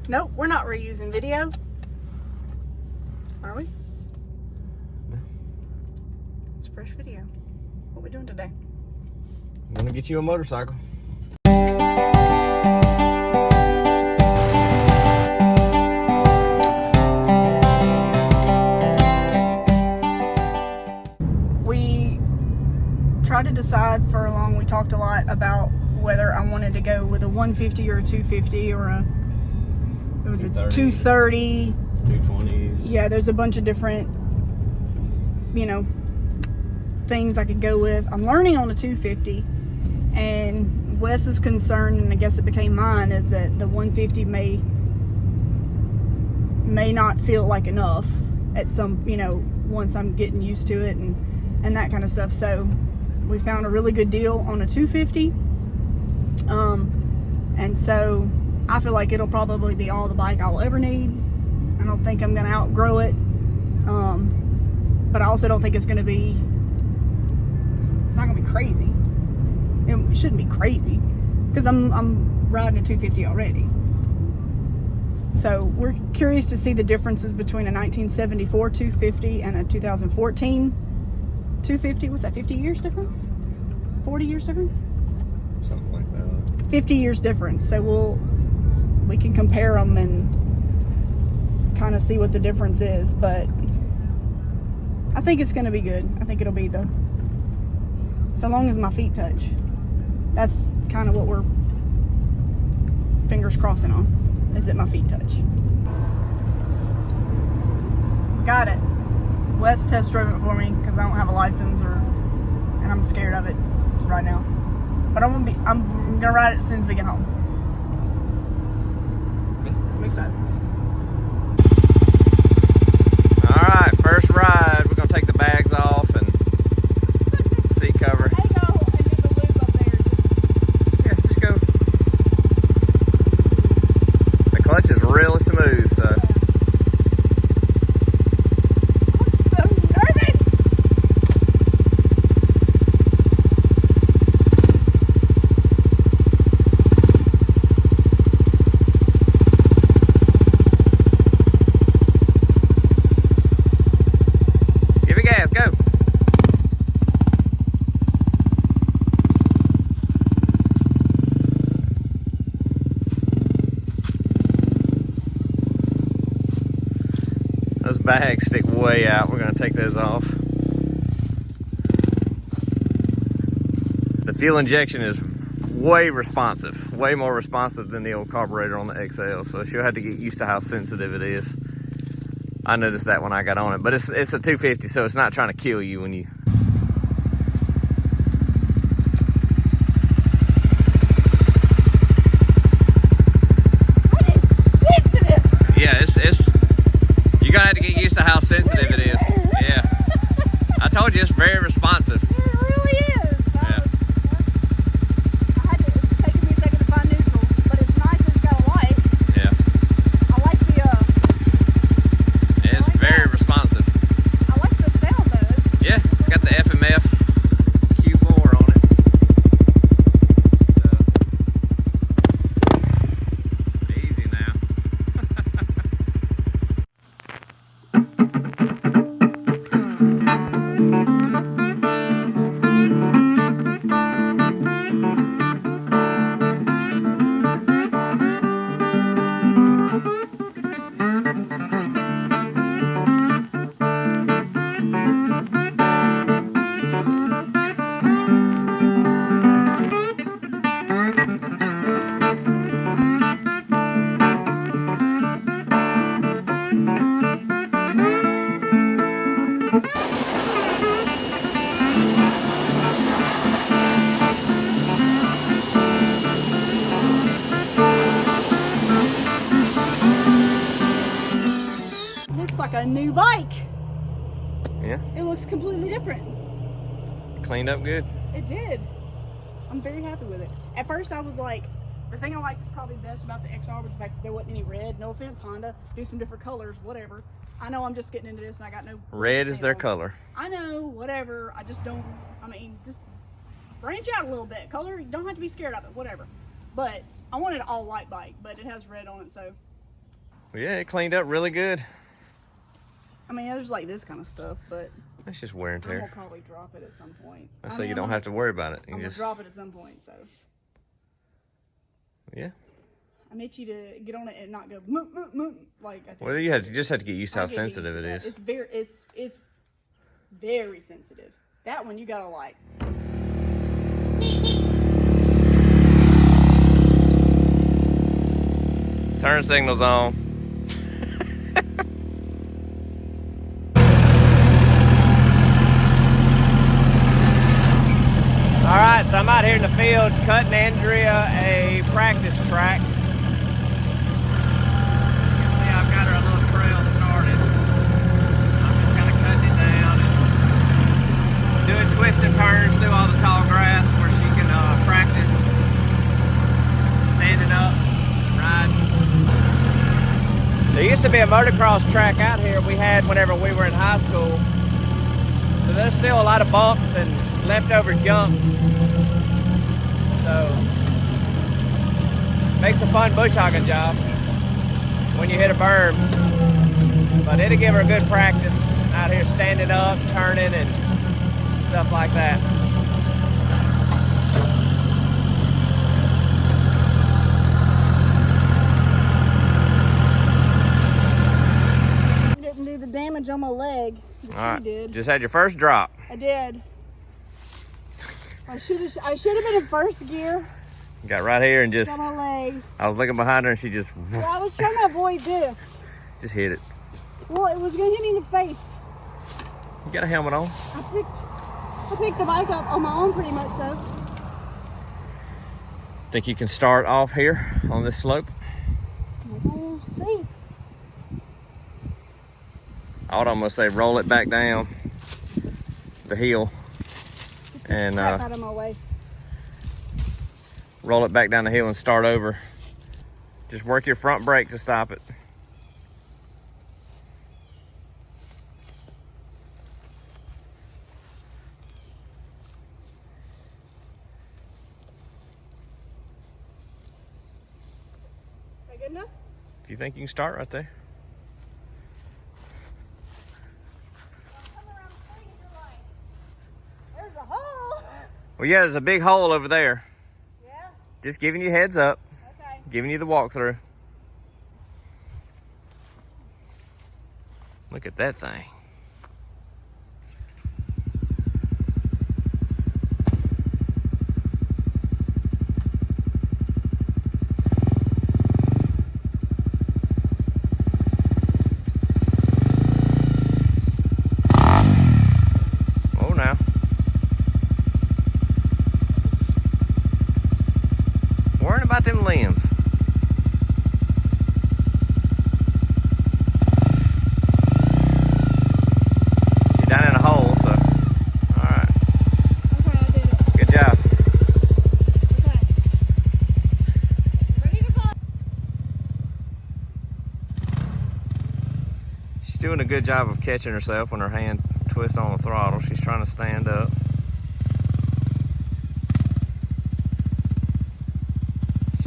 Nope, we're not reusing video. Are we? No. It's a fresh video. What are we doing today? I'm gonna get you a motorcycle. We tried to decide for a long, we talked a lot about whether I wanted to go with a 150 or a 250 or a 230. 220s. Yeah, there's a bunch of different, things I could go with. I'm learning on a 250, and Wes's concern, and I guess it became mine, is that the 150 may not feel like enough at some, once I'm getting used to it and that kind of stuff. So we found a really good deal on a 250. And so I feel like it'll probably be all the bike I'll ever need. I don't think I'm going to outgrow it. But I also don't think it's not going to be crazy. It shouldn't be crazy because I'm riding a 250 already. So we're curious to see the differences between a 1974 250 and a 2014 250. What's that, 50 years difference? 40 years difference? Something like that. 50 years difference. So we can compare them and kind of see what the difference is, but I think it's going to be good. I think it'll be so long as my feet touch. That's kind of what we're fingers crossing on, is that my feet touch. Got it. Wes test drove it for me because I don't have a license and I'm scared of it right now. But I'm gonna ride it as soon as we get home. I'm excited. Alright, first ride. We're gonna take the bags off and seat cover. Hey, go and do the loop up there. Just go. The clutch is really smooth, so. I'm so nervous. Give it gas, go. Those bags stick way out. We're going to take those off. The fuel injection is way responsive, way more responsive than the old carburetor on the XL, so she'll have to get used to how sensitive it is. I noticed that when I got on it, but it's a 250, so it's not trying to kill you when you... That is sensitive. Yeah, you're gonna have to get used to how sensitive it is. Yeah, I told you it's very responsive. It really is. Yeah. It's taking me a second to find neutral, but it's nice that it's got a light. Yeah, I like it's very responsive. I like the sound though. Yeah, it's got the FMF Q4 on it. So, easy now. Looks like a new bike. Yeah, It looks completely different. cleaned up good. It did. I'm very happy with it. At first I was like, the thing I liked probably best about the XR was the fact that there wasn't any red. No offense, Honda. Do some different colors, whatever. I know I'm just getting into this and I got no... Red is their color. I know, whatever. I just don't... just branch out a little bit. Color, you don't have to be scared of it, whatever. But I wanted an all white bike, but it has red on it, so Well, yeah, it cleaned up really good. I mean, there's like this kind of stuff, but That's just wear and I'm gonna tear. probably drop it at some point. So you don't have to worry about it. You I'm gonna just drop it at some point, so. yeah. I'm itchy to get on it and not go moot, moot, moot, like I think. Well, you just have to get used to how sensitive it is. It's very sensitive. That one you gotta like. Turn signals on. All right, so I'm out here in the field cutting Andrea a practice track. You can see I've got her a little trail started. I'm just kind of cutting it down and doing twists and turns through all the tall grass where she can practice standing up, riding. There used to be a motocross track out here we had whenever we were in high school. So there's still a lot of bumps and leftover jumps. So makes a fun bush hogging job when you hit a berm. But it'll give her a good practice out here standing up, turning and stuff like that. Didn't do the damage on my leg. All right, did. just had your first drop. I did. I should have been in first gear. Got right here and just, Got my leg. I was looking behind her and she just, Well, I was trying to avoid this. just hit it. Well, it was gonna hit me in the face. You got a helmet on? I picked the bike up on my own pretty much though. Think you can start off here on this slope? We'll see. I would almost say roll it back down the hill and Crap out of my way. roll it back down the hill and start over. Just work your front brake to stop it. Is that good enough? Do you think you can start right there? There's a hole. Well, yeah, there's a big hole over there. Yeah. Just giving you heads up, Okay. giving you the walkthrough. Look at that thing. Oh, now. Worrying about them limbs. You're down in a hole, so. Alright. Okay, I did it. Good job. Okay. Ready to fall. She's doing a good job of catching herself when her hand twists on the throttle. She's trying to stand up.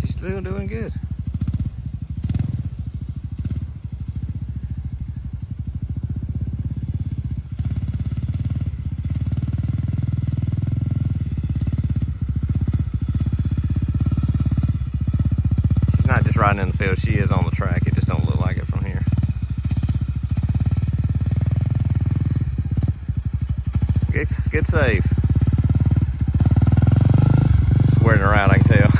She's still doing good. She's not just riding in the field, she is on the track. It just don't look like it from here. Good save. She's wearing her out, I can tell.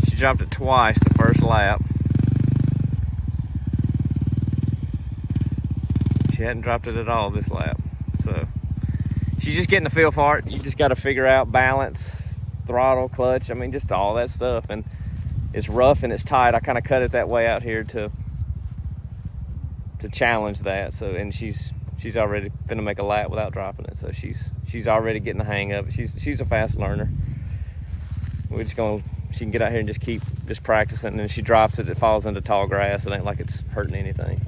She dropped it twice the first lap. She hadn't dropped it at all this lap. So she's just getting the feel for it. You just got to figure out balance, throttle, clutch. I mean, just all that stuff. And it's rough and it's tight. I kind of cut it that way out here to challenge that. So, and she's already gonna make a lap without dropping it. So she's already getting the hang of it. She's a fast learner. We're just gonna, she can get out here and just keep practicing, and then she drops it, it falls into tall grass. It ain't like it's hurting anything.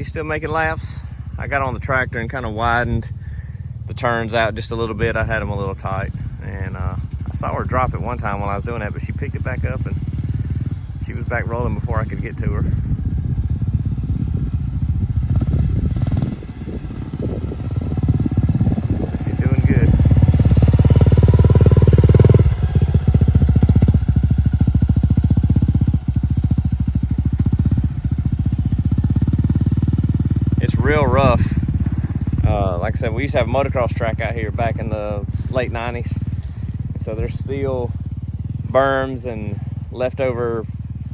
she's still making laps. I got on the tractor and kind of widened the turns out just a little bit. I had them a little tight, and I saw her drop it one time while I was doing that, but she picked it back up and she was back rolling before I could get to her. She's doing good. It's real rough. Like I said, we used to have a motocross track out here back in the late 90s. So there's still berms and leftover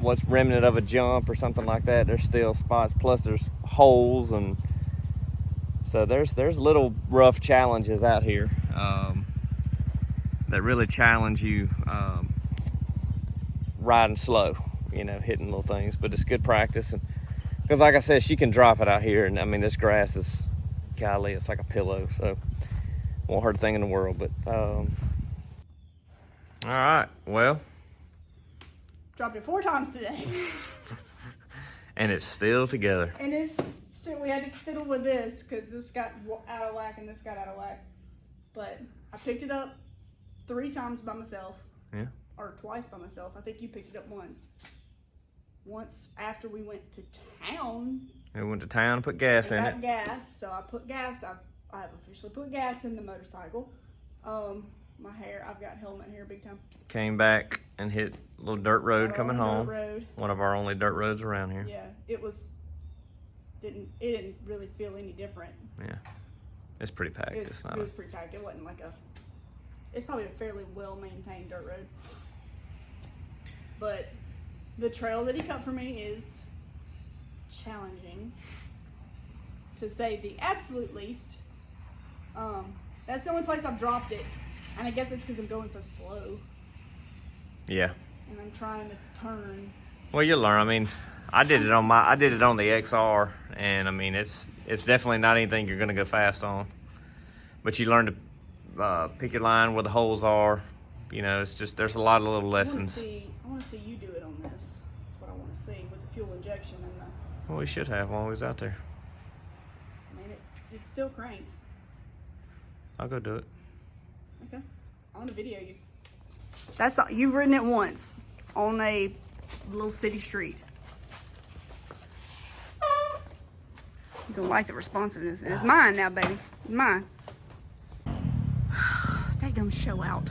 what's remnant of a jump or something like that. There's still spots, plus there's holes, and so there's little rough challenges out here that really challenge you riding slow, you know, hitting little things. But it's good practice, and because like I said, she can drop it out here, and I mean this grass is, golly, it's like a pillow, so won't hurt a thing in the world. But all right, well, dropped it 4 times today. and it's still together. And it's still, we had to fiddle with this because this got out of whack and this got out of whack. But I picked it up 3 times by myself. Yeah. Or twice by myself. I think you picked it up once. Once after we went to town. We went to town and put gas in it. Gas, so I put gas. I've officially put gas in the motorcycle. My hair, I've got helmet hair big time. Came back and hit a little dirt road coming home. Dirt road. One of our only dirt roads around here. Yeah, it didn't really feel any different. Yeah, it's pretty packed. It was pretty packed. It wasn't like it's probably a fairly well maintained dirt road. But the trail that he cut for me is challenging, to say the absolute least. That's the only place I've dropped it, and I guess it's because I'm going so slow. Yeah. And I'm trying to turn. Well, you'll learn. I mean, I did it on the XR, and I mean it's definitely not anything you're gonna go fast on. But you learn to pick your line where the holes are. You know, it's just, there's a lot of little lessons. I want to see you do it on this. That's what I want to see with the fuel injection and the. Well, we should have while we was out there. I mean, it still cranks. I'll go do it. Okay, I want to video you. That's all, you've ridden it once on a little city street. You don't like the responsiveness. It's mine now, baby. It's mine. Take them show out.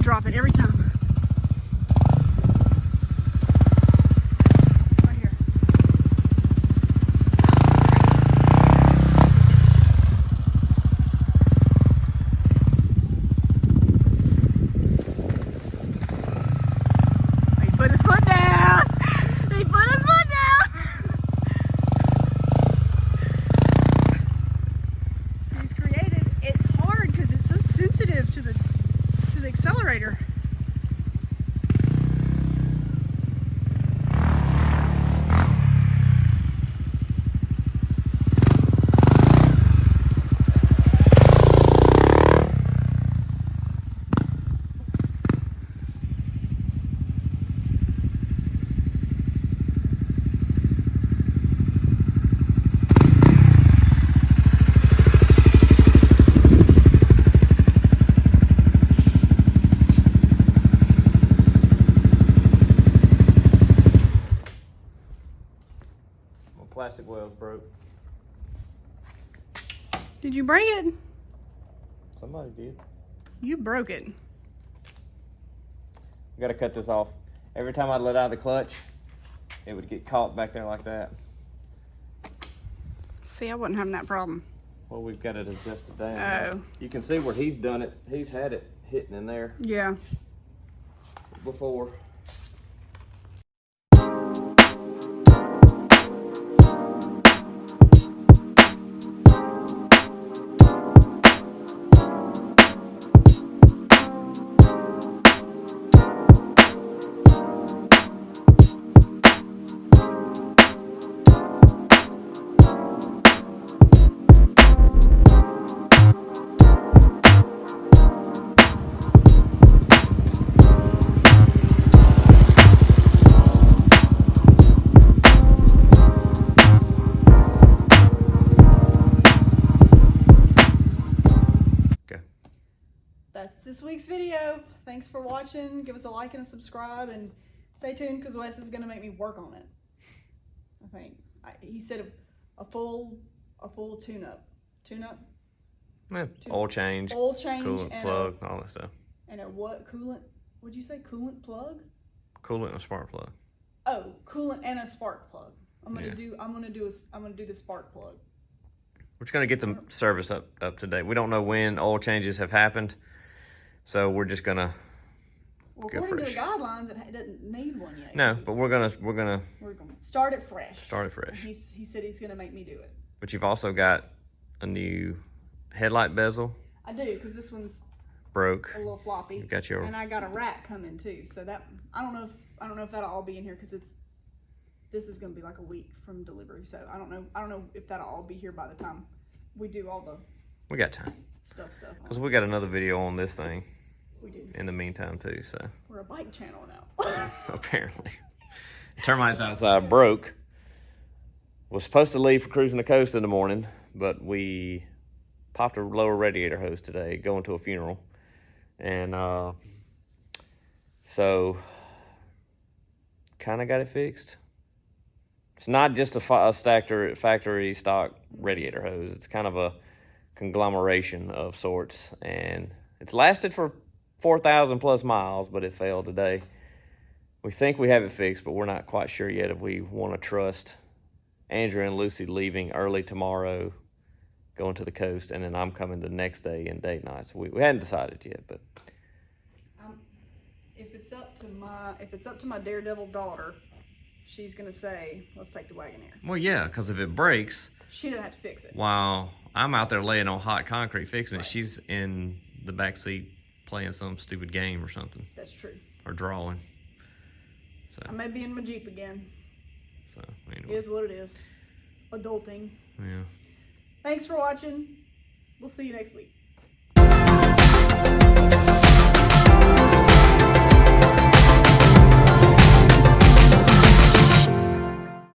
Drop it every time. Right here. He put his foot down. He put his foot down. He's created. It's hard because it's so sensitive to the accelerator. Did you break it? Somebody did. You broke it. Got to cut this off. Every time I let out of the clutch, it would get caught back there like that. See, I wasn't having that problem. Well, we've got it adjusted down. Oh. You can see where he's done it. He's had it hitting in there Yeah. before. That's this week's video. Thanks for watching. Give us a like and a subscribe, and stay tuned because Wes is going to make me work on it. I think he said a full tune-up. Yeah, oil change, coolant and plug, all that stuff. And a what coolant? Would you say coolant plug? Coolant and a spark plug. Oh, coolant and a spark plug. I'm gonna do the spark plug. We're just gonna get the service up to date. We don't know when oil changes have happened, so we're just gonna. Well, according to the guidelines, it doesn't need one yet. No, but we're gonna start it fresh. Start it fresh. He said he's gonna make me do it. But you've also got a new headlight bezel. I do, because this one's broke. A little floppy. You got your. And I got a rack coming too, so that I don't know if that'll all be in here because this is gonna be like a week from delivery, so I don't know if that'll all be here by the time we do all the. We got time. Stuff. Because we got another video on this thing. We do. In the meantime too, so. We're a bike channel now. Apparently. Termites outside broke. Was supposed to leave for cruising the coast in the morning, but we popped a lower radiator hose today going to a funeral. And so kind of got it fixed. It's not just a factory stock radiator hose. It's kind of a conglomeration of sorts. And it's lasted for 4,000 plus miles, but it failed today. We think we have it fixed, but we're not quite sure yet if we want to trust Andrea and Lucy leaving early tomorrow, going to the coast, and then I'm coming the next day and date night. So we hadn't decided yet, but if it's up to my daredevil daughter, she's gonna say, "Let's take the Wagoneer." Well, yeah, because if it breaks, she doesn't have to fix it. While I'm out there laying on hot concrete fixing it, she's in the back seat playing some stupid game or something. That's true. Or drawing. So I may be in my Jeep again. So anyway. It is what it is. Adulting. Yeah. Thanks for watching. We'll see you next week.